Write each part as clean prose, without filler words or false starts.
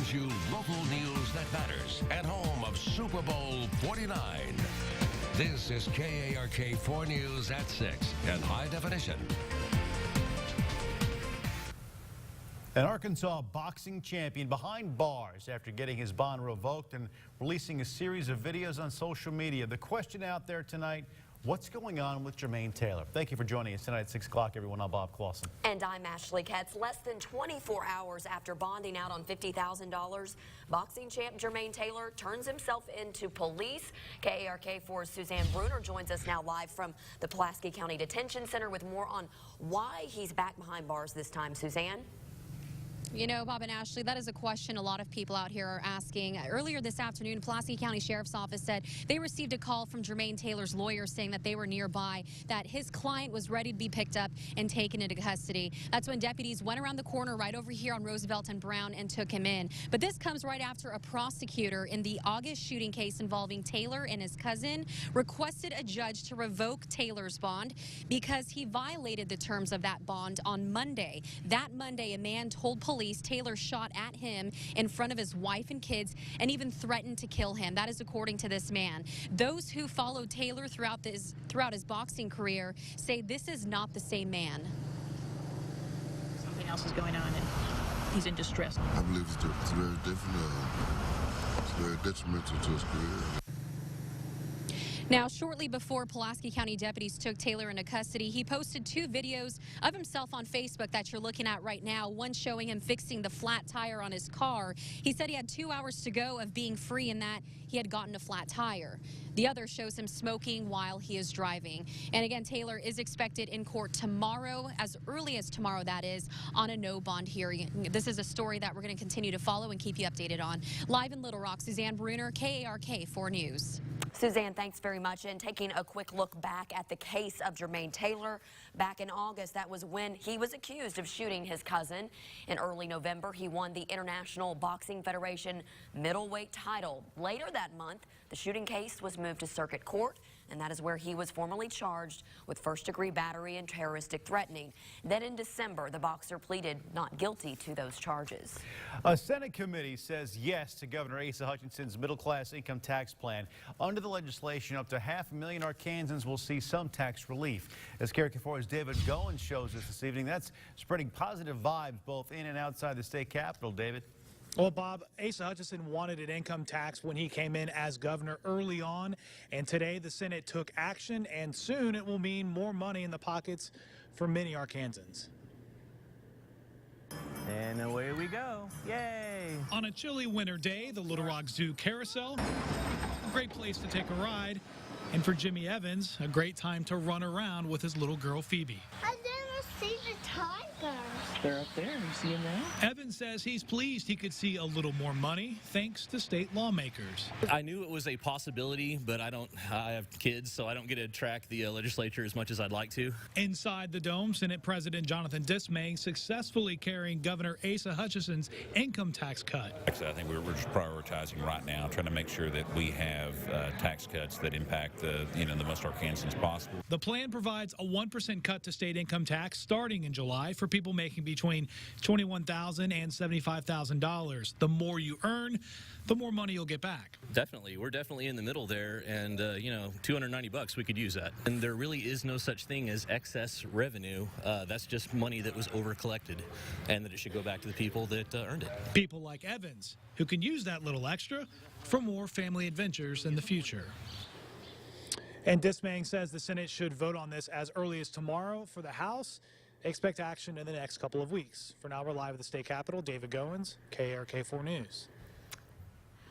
brings you local news that matters at home of Super Bowl 49. This is KARK 4 News at 6 in high definition. An Arkansas boxing champion behind bars after getting his bond revoked and releasing a series of videos on social media. The question out there tonight, what's going on with Jermain Taylor? Thank you for joining us tonight at 6 o'clock, everyone. I'm Bob Clausen. And I'm Ashley Katz. Less than 24 hours after bonding out on $50,000, boxing champ Jermain Taylor turns himself into police. KARK4's Suzanne Bruner joins us now live from the Pulaski County Detention Center with more on why he's back behind bars this time. Suzanne? You know, Bob and Ashley, that is a question a lot of people out here are asking. Earlier this afternoon, Pulaski County Sheriff's Office said they received a call from Jermain Taylor's lawyer saying that they were nearby, that his client was ready to be picked up and taken into custody. That's when deputies went around the corner right over here on Roosevelt and Brown and took him in. But this comes right after a prosecutor in the August shooting case involving Taylor and his cousin requested a judge to revoke Taylor's bond because he violated the terms of that bond on Monday. That Monday, a man told police Taylor shot at him in front of his wife and kids and even threatened to kill him. That is according to this man. Those who followed Taylor throughout his boxing career say this is not the same man. Something else is going on and he's in distress. I believe it's very different. It's very detrimental to his career. Now, shortly before Pulaski County deputies took Taylor into custody, he posted 2 videos of himself on Facebook that you're looking at right now, one showing him fixing the flat tire on his car. He said he had 2 hours to go of being free and that he had gotten a flat tire. The other shows him smoking while he is driving. And again, Taylor is expected in court tomorrow, as early as tomorrow, that is, on a no bond hearing. This is a story that we're going to continue to follow and keep you updated on. Live in Little Rock, Suzanne Bruner, KARK 4 News. Suzanne, thanks very much. And taking a quick look back at the case of Jermain Taylor, back in August, that was when he was accused of shooting his cousin. In early November, he won the International Boxing Federation middleweight title. Later that month, the shooting case was moved to circuit court, and that is where he was formally charged with first-degree battery and terroristic threatening. Then in December, the boxer pleaded not guilty to those charges. A Senate committee says yes to Governor Asa Hutchinson's middle-class income tax plan. Under the legislation, up to 500,000 Arkansans will see some tax relief. As KARK4's David Goins shows us this evening, that's spreading positive vibes both in and outside the state capitol. David? Well, Bob, Asa Hutchinson wanted an income tax when he came in as governor early on, and today the Senate took action, and soon it will mean more money in the pockets for many Arkansans. And away we go. Yay! On a chilly winter day, the Little Rock Zoo Carousel, a great place to take a ride, and for Jimmy Evans, a great time to run around with his little girl Phoebe. I didn't see the tigers. They're up there. You see them now? Evans says he's pleased he could see a little more money thanks to state lawmakers. I knew it was a possibility, but I have kids, so I don't get to track the legislature as much as I'd like to. Inside the Dome, Senate President Jonathan Dismay successfully carrying Governor Asa Hutchinson's income tax cut. Actually, I think we're just prioritizing right now, trying to make sure that we have tax cuts that impact the most Arkansans possible. The plan provides a 1% cut to state income tax starting in July for people making between $21,000 and $75,000. The more you earn, the more money you'll get back. Definitely. We're definitely in the middle there, and, $290, we could use that. And there really is no such thing as excess revenue. That's just money that was over-collected, and that it should go back to the people that earned it. People like Evans, who can use that little extra for more family adventures in the future. And Dismay says the Senate should vote on this as early as tomorrow. For the House, expect action in the next couple of weeks. For now, we're live at the state capitol. David Goins, KARK 4 News.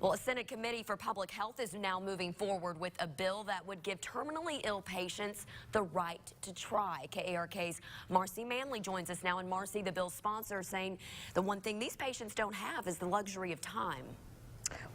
Well, a Senate committee for public health is now moving forward with a bill that would give terminally ill patients the right to try. KARK's Marcy Manley joins us now. And Marcy, the bill's sponsor, saying the one thing these patients don't have is the luxury of time.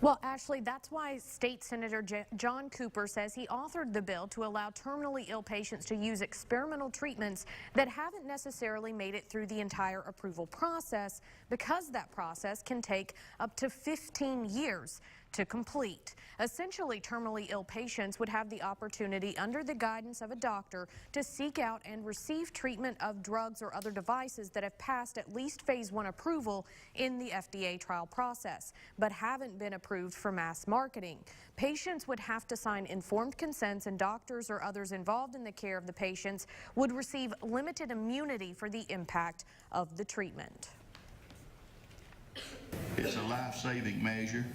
Well, Ashley, that's why State Senator John Cooper says he authored the bill to allow terminally ill patients to use experimental treatments that haven't necessarily made it through the entire approval process, because that process can take up to 15 years. to complete. Essentially, terminally ill patients would have the opportunity, under the guidance of a doctor, to seek out and receive treatment of drugs or other devices that have passed at least phase 1 approval in the FDA trial process, but haven't been approved for mass marketing. Patients would have to sign informed consents, and doctors or others involved in the care of the patients would receive limited immunity for the impact of the treatment. It's a life-saving measure,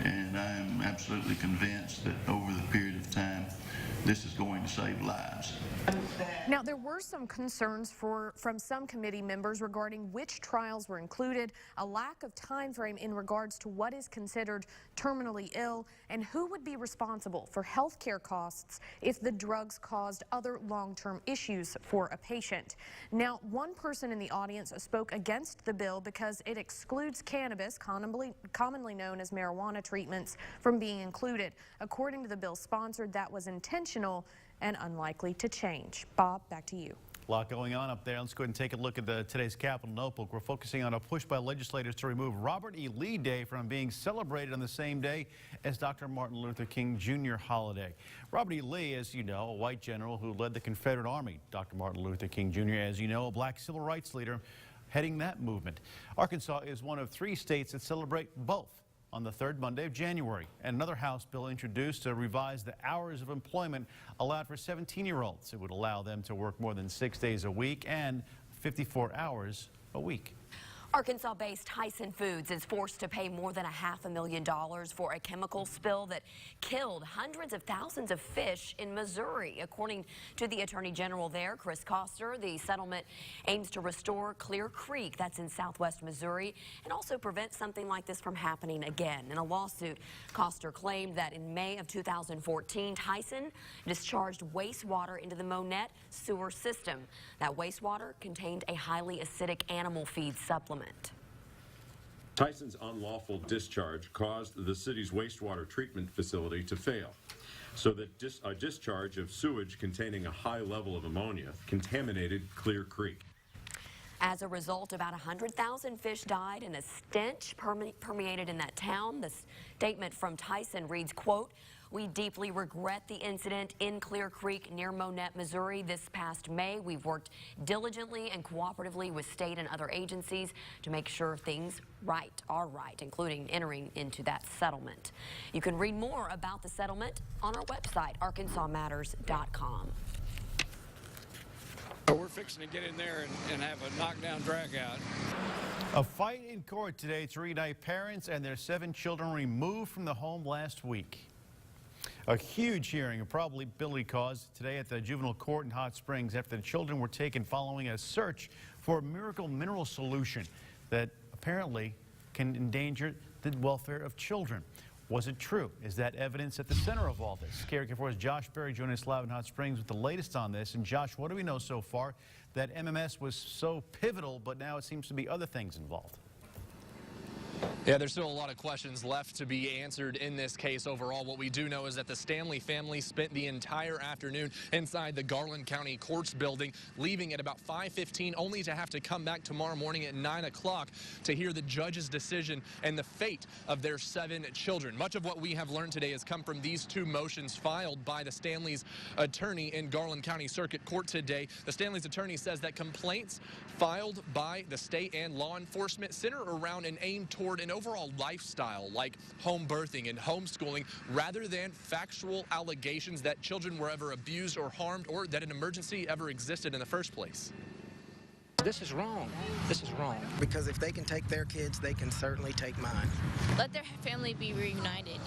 and I am absolutely convinced that over the period of time, this is going to save lives. Now, there were some concerns from some committee members regarding which trials were included, a lack of time frame in regards to what is considered terminally ill, and who would be responsible for health care costs if the drugs caused other long-term issues for a patient. Now, one person in the audience spoke against the bill because it excludes cannabis, commonly known as marijuana treatments, from being included. According to the bill's sponsor, that was intentional and unlikely to change. Bob, back to you. A lot going on up there. Let's go ahead and take a look at today's Capitol Notebook. We're focusing on a push by legislators to remove Robert E. Lee Day from being celebrated on the same day as Dr. Martin Luther King Jr. holiday. Robert E. Lee, as you know, a white general who led the Confederate Army. Dr. Martin Luther King Jr., as you know, a black civil rights leader heading that movement. Arkansas is one of 3 states that celebrate both on the 3rd Monday of January. And another House bill introduced to revise the hours of employment allowed for 17-year-olds. It would allow them to work more than 6 days a week and 54 hours a week. Arkansas-based Tyson Foods is forced to pay more than $500,000 for a chemical spill that killed hundreds of thousands of fish in Missouri. According to the Attorney General there, Chris Koster, the settlement aims to restore Clear Creek, that's in southwest Missouri, and also prevent something like this from happening again. In a lawsuit, Koster claimed that in May of 2014, Tyson discharged wastewater into the Monette sewer system. That wastewater contained a highly acidic animal feed supplement. Tyson's unlawful discharge caused the city's wastewater treatment facility to fail, so that a discharge of sewage containing a high level of ammonia contaminated Clear Creek. As a result, about 100,000 fish died and a stench permeated in that town. The statement from Tyson reads, quote, "We deeply regret the incident in Clear Creek near Monette, Missouri this past May. We've worked diligently and cooperatively with state and other agencies to make sure things are right, including entering into that settlement." You can read more about the settlement on our website, arkansasmatters.com. We're fixing to get in there and have a knockdown drag out. A fight in court today to reunite parents and their 7 children removed from the home last week. A huge hearing of probability caused today at the juvenile court in Hot Springs after the children were taken following a search for a miracle mineral solution that apparently can endanger the welfare of children. Was it true? Is that evidence at the center of all this? KRK4's Josh Berry joining us live in Hot Springs with the latest on this. And Josh, what do we know so far that MMS was so pivotal, but now it seems to be other things involved? Yeah, there's still a lot of questions left to be answered in this case overall. What we do know is that the Stanley family spent the entire afternoon inside the Garland County Courts building, leaving at about 5:15, only to have to come back tomorrow morning at 9 o'clock to hear the judge's decision and the fate of their 7 children. Much of what we have learned today has come from these 2 motions filed by the Stanley's attorney in Garland County Circuit Court today. The Stanley's attorney says that complaints filed by the state and law enforcement center around an aim toward an overall lifestyle like home birthing and homeschooling, rather than factual allegations that children were ever abused or harmed or that an emergency ever existed in the first place. This is wrong. This is wrong. Because if they can take their kids, they can certainly take mine. Let their family be reunited.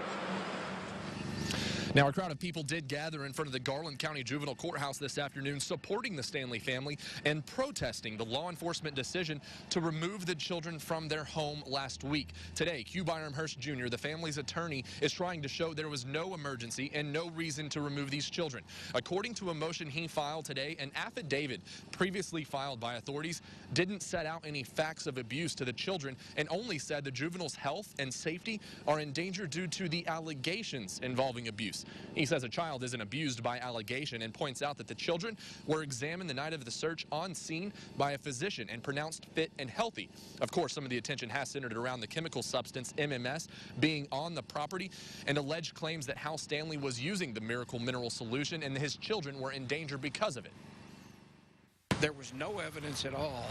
Now, a crowd of people did gather in front of the Garland County Juvenile Courthouse this afternoon, supporting the Stanley family and protesting the law enforcement decision to remove the children from their home last week. Today, Hugh Byramhurst Jr., the family's attorney, is trying to show there was no emergency and no reason to remove these children. According to a motion he filed today, an affidavit previously filed by authorities didn't set out any facts of abuse to the children and only said the juveniles' health and safety are in danger due to the allegations involving abuse. case. He says a child isn't abused by allegation and points out that the children were examined the night of the search on scene by a physician and pronounced fit and healthy. Of course, some of the attention has centered around the chemical substance MMS being on the property and alleged claims that Hal Stanley was using the miracle mineral solution and his children were in danger because of it. There was no evidence at all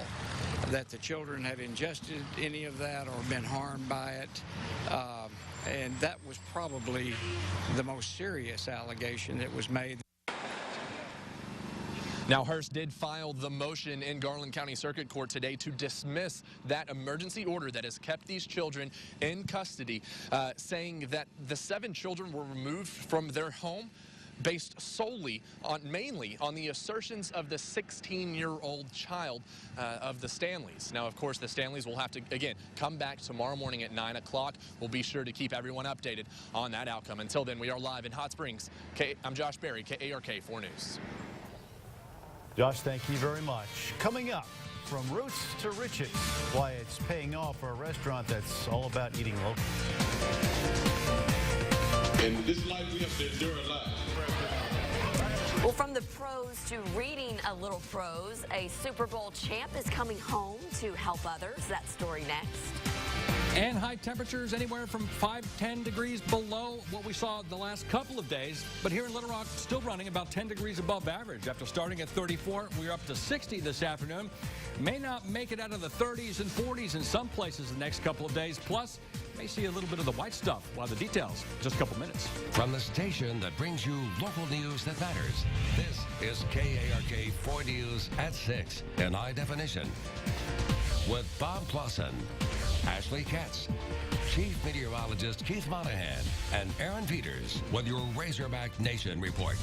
that the children had ingested any of that or been harmed by it. And that was probably the most serious allegation that was made. Now, Hearst did file the motion in Garland County Circuit Court today to dismiss that emergency order that has kept these children in custody, saying that the 7 children were removed from their home based mainly on the assertions of the 16-year-old child of the Stanleys. Now, of course, the Stanleys will have to, again, come back tomorrow morning at 9 o'clock. We'll be sure to keep everyone updated on that outcome. Until then, we are live in Hot Springs. I'm Josh Berry, KARK 4 News. Josh, thank you very much. Coming up, from roots to riches, why it's paying off for a restaurant that's all about eating local. In this life, we have to endure a lot. Well, from the pros to reading a little prose, a Super Bowl champ is coming home to help others. That story next. And high temperatures anywhere from 5-10 degrees below what we saw the last couple of days. But here in Little Rock, still running about 10 degrees above average. After starting at 34, we're up to 60 this afternoon. May not make it out of the 30s and 40s in some places the next couple of days. Plus, may see a little bit of the white stuff. While the details, just a couple minutes. From the station that brings you local news that matters, this is KARK 4 News at 6 in high definition. With Bob Clausen, Ashley Katz, Chief Meteorologist Keith Monahan, and Aaron Peters with your Razorback Nation report.